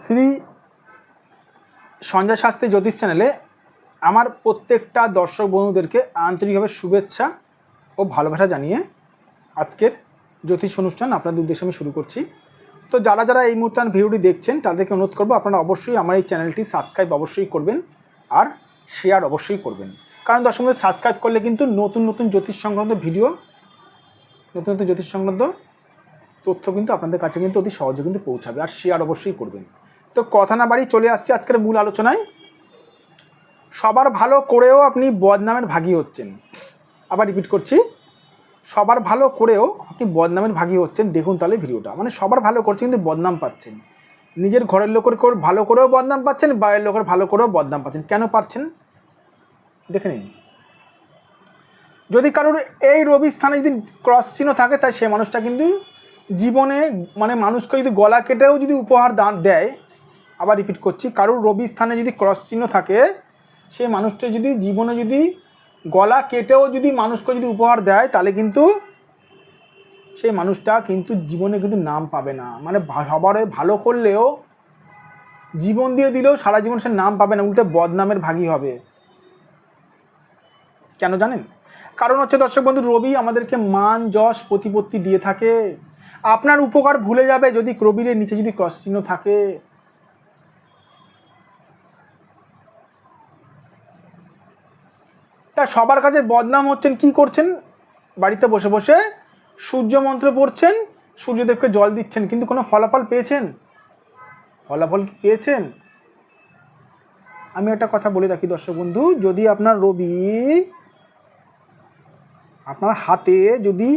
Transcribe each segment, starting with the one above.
শ্রী সঞ্জয় শাস্ত্রী জ্যোতিষ চ্যানেলে আমার প্রত্যেকটা দর্শক বন্ধুদেরকে আন্তরিকভাবে শুভেচ্ছা ও ভালোবাসা জানিয়ে আজকের জ্যোতিষ অনুষ্ঠান আপনাদের উদ্দেশ্যে আমি শুরু করছি। তো যারা যারা এই মুহূর্তে ভিডিওটি দেখছেন তাদেরকে অনুরোধ করবো আপনারা অবশ্যই আমার এই চ্যানেলটি সাবস্ক্রাইব অবশ্যই করবেন আর শেয়ার অবশ্যই করবেন, কারণ দর্শক বন্ধু সাবস্ক্রাইব করলে কিন্তু নতুন নতুন জ্যোতিষ সংক্রান্ত ভিডিও, নতুন নতুন জ্যোতিষ সংক্রান্ত তথ্য কিন্তু আপনাদের কাছে কিন্তু অতি সহজে কিন্তু পৌঁছাবে, আর শেয়ার অবশ্যই করবেন। তো কথা না বাড়ি চলে আসছি আজকের মূল আলোচনায়। সবার ভালো করেও আপনি বদনামের ভাগী হচ্ছেন। আবার রিপিট করছি, সবার ভালো করেও আপনি বদনামের ভাগী হচ্ছেন। দেখুন তাহলে ভিডিওটা, মানে সবার ভালো করছেন কিন্তু বদনাম পাচ্ছেন। নিজের ঘরের লোকের ভালো করেও বদনাম পাচ্ছেন, বাইরের লোকের ভালো করেও বদনাম পাচ্ছেন। কেন পাচ্ছেন দেখে নিন। যদি কারোর এই রবি স্থানে যদি ক্রস চিহ্ন থাকে, তাই সে মানুষটা কিন্তু জীবনে মানে মানুষকে যদি গলা কেটেও যদি উপহার দান দেয়, আবার রিপিট করছি, কারোর রবি স্থানে যদি ক্রস চিহ্ন থাকে, সেই মানুষটা যদি জীবনে যদি গলা কেটেও যদি মানুষকে যদি উপহার দেয়, তাহলে কিন্তু সেই মানুষটা কিন্তু জীবনে কিন্তু নাম পাবে না। মানে সবার ভালো করলেও, জীবন দিয়ে দিলেও সারা জীবন সে নাম পাবে না, উল্টে বদনামের ভাগী হবে। কেন জানেন? কারণ হচ্ছে দর্শক বন্ধু, রবি আমাদেরকে মান যশ প্রতিপত্তি দিয়ে থাকে। আপনার উপকার ভুলে যাবে যদি রবির নিচে যদি ক্রস চিহ্ন থাকে। তা সবার কাছে বদনাম হচ্ছেন, কি করছেন? বাড়িতে বসে বসে সূর্য মন্ত্র পড়ছেন, সূর্যদেবকে জল দিচ্ছেন, কিন্তু কোনো ফলাফল পেয়েছেন? ফলাফল কি পেয়েছেন? আমি একটা কথা বলে রাখি দর্শক বন্ধু, যদি আপনার রবি আপনার হাতে যদি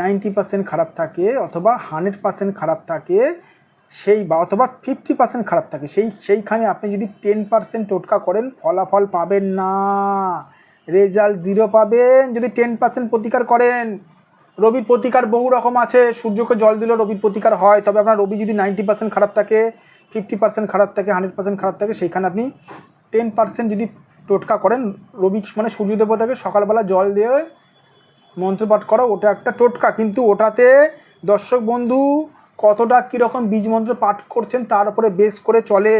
90% খারাপ থাকে অথবা 100% খারাপ থাকে, সেই বা অথবা 50% খারাপ থাকে, সেইখানে আপনি যদি 10% টোটকা করেন, ফলাফল পাবেন না, রেজাল্ট 0 পাবেন। যদি 10% প্রতিকার করেন, রবির প্রতিকার বহু রকম আছে। সূর্যকে জল দিলেও রবির প্রতিকার হয়, তবে আপনার রবি যদি 90% খারাপ থাকে, 50% খারাপ থাকে, 100% খারাপ থাকে, সেইখানে আপনি 10% যদি টোটকা করেন, রবি মানে সূর্য দেবতাকে সকালবেলা জল দিয়ে মন্ত্রপাঠ করা, ওটা একটা টোটকা। কিন্তু ওটাতে দর্শক বন্ধু কতটা কীরকম বীজ মন্ত্র পাঠ করছেন তার উপরে বেস করে চলে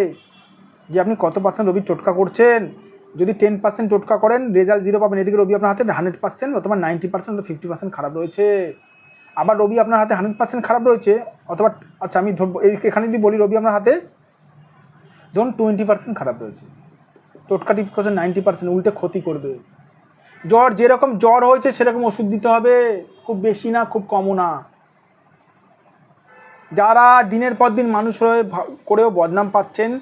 যে আপনি কত পার্সেন্ট রবির টোটকা করছেন। যদি 10% টোটকা করেন, রেজাল্ট 0 পাবেন। এদিকে রবি আপনার হাতে 100% অথবা 90% অথবা 50% খারাপ রয়েছে। আবার রবি আপনার হাতে 100% খারাপ রয়েছে, অথবা আচ্ছা আমি ধরবো এখানে যদি বলি রবি আপনার হাতে ধরুন 20% খারাপ রয়েছে, টোটকা টিপ করছেন 90%, উল্টে ক্ষতি করবে। জ্বর যেরকম জ্বর হয়েছে সেরকম ওষুধ দিতে হবে, খুব বেশি না খুব কমও না। যারা দিনের পর দিন মানুষ হয়ে করেও বদনাম পাচ্ছেন,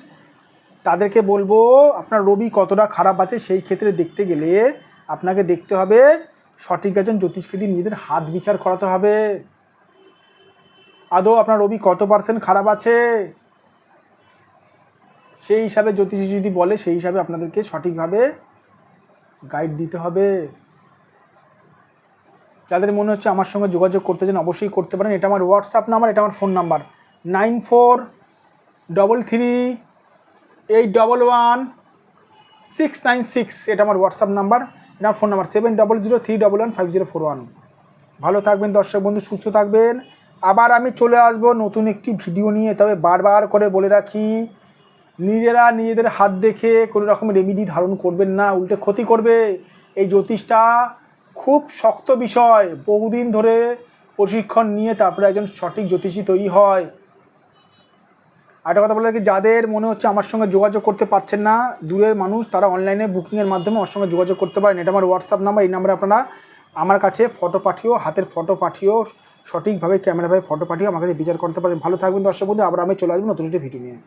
তাদেরকে বলবো আপনার রবি কতটা খারাপ আছে সেই ক্ষেত্রে দেখতে গেলে আপনাকে দেখতে হবে সঠিক একজন জ্যোতিষকে দিয়ে নিজেদের হাত বিচার করাতে হবে। আদৌ আপনার রবি কত পার্সেন্ট খারাপ আছে, সেই হিসাবে জ্যোতিষী যদি বলে, সেই হিসাবে আপনাদেরকে সঠিকভাবে গাইড দিতে হবে। যাদের মনে হচ্ছে আমার সঙ্গে যোগাযোগ করতে চান অবশ্যই করতে পারেন। এটা আমার হোয়াটসঅ্যাপ নাম্বার, এটা আমার ফোন নাম্বার 9433811696। এটা আমার হোয়াটসঅ্যাপ নাম্বার, এটা আমার ফোন নাম্বার 7003115041। ভালো থাকবেন দর্শক বন্ধু, সুস্থ থাকবেন। আবার আমি চলে আসবো নতুন একটি ভিডিও নিয়ে। তবে বারবার করে বলে রাখি, নিজেরা নিজেদের হাত দেখে কোনো রকম রেমিডি ধারণ করবেন না, উল্টে ক্ষতি করবে। এই জ্যোতিষটা খুব শক্ত বিষয়, বহুদিন ধরে প্রশিক্ষণ নিয়ে তারপরে একজন সঠিক জ্যোতিষী তৈরি হয়। আরেকটা কথা বলে রাখি, যাদের মনে হচ্ছে আমার সঙ্গে যোগাযোগ করতে পারছেন না, দূরের মানুষ, তারা অনলাইনে বুকিংয়ের মাধ্যমে আমার সঙ্গে যোগাযোগ করতে পারেন। এটা আমার হোয়াটসঅ্যাপ নাম্বার, এই নাম্বারে আপনারা আমার কাছে ফটো পাঠিয়েও, হাতের ফটো পাঠিয়েও, সঠিকভাবে ক্যামেরাভাবে ফটো পাঠিয়েও আমার কাছে বিচার করতে পারেন। ভালো থাকবেন দর্শক বন্ধু, আবার আমি চলে আসবো নতুন একটি ভিডিও নিয়ে।